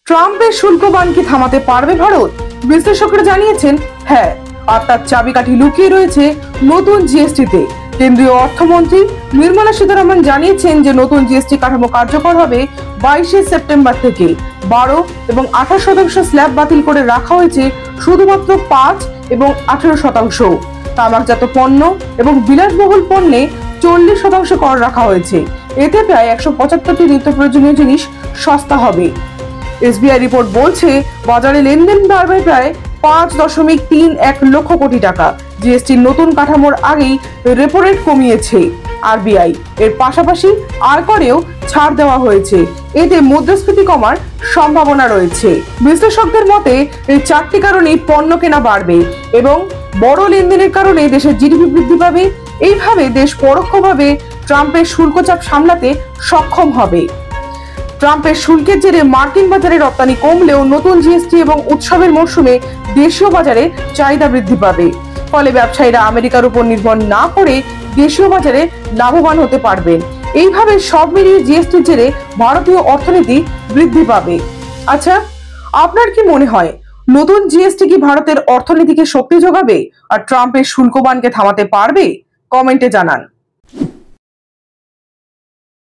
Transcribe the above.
ট্রাম্পের শুল্ক বান কি থামাতে পারবে ভারত? বিশ্লেষকরা জানিয়েছেন হ্যাঁ, আর তার চাবিকাঠি লুকিয়ে রয়েছে নতুন জিএসটিতে। কেন্দ্রীয় অর্থমন্ত্রী নির্মলা সীতারামন জানিয়েছেন যে নতুন জিএসটি কাঠামো কার্যকর হবে 22শে সেপ্টেম্বর থেকে। 12 এবং 28% স্ল্যাব বাতিল করে রাখা হয়েছে শুধুমাত্র 5 এবং 18%। তামাকজাত পণ্য এবং বিলাসবহুল পণ্যে 40% কর রাখা হয়েছে। এতে প্রায় 175টি নিত্য প্রয়োজনীয় জিনিস সস্তা হবে। এসবিআই রিপোর্ট বলছে বাজারে লেনদেন বাড়বে প্রায় 5.31 লক্ষ কোটি টাকা। জিএসটির নতুন কাঠামোর আগেই রেপো রেট কমিয়েছে আরবিআই। এর পাশাপাশি আয়করেও ছাড় দেওয়া হয়েছে। এতে মুদ্রাস্ফীতি কমার সম্ভাবনা রয়েছে। বিশ্লেষকদের মতে এই 4টি কারণেই পণ্য কেনা বাড়বে এবং বড় লেনদেনের কারণে দেশের জিডিপি বৃদ্ধি পাবে। এইভাবে দেশ পরোক্ষভাবে ট্রাম্পের শুল্ক চাপ সামলাতে সক্ষম হবে। ট্রাম্পের শুল্কের জেরে মার্কিন বাজারে রপ্তানি কমলেও নতুন জিএসটি এবং উৎসবের মরশুমে দেশীয় বাজারে চাহিদা বৃদ্ধি পাবে। ফলে ব্যবসায়ীরা আমেরিকার উপর নির্ভর না করে দেশীয় বাজারে লাভবান হতে পারবেন। এইভাবে সব মিলিয়ে জিএসটির জেরে ভারতীয় অর্থনীতি বৃদ্ধি পাবে। আচ্ছা, আপনার কি মনে হয় নতুন জিএসটি কি ভারতের অর্থনীতিকে শক্তি যোগাবে আর ট্রাম্পের শুল্ক বানকে থামাতে পারবে? কমেন্টে জানান।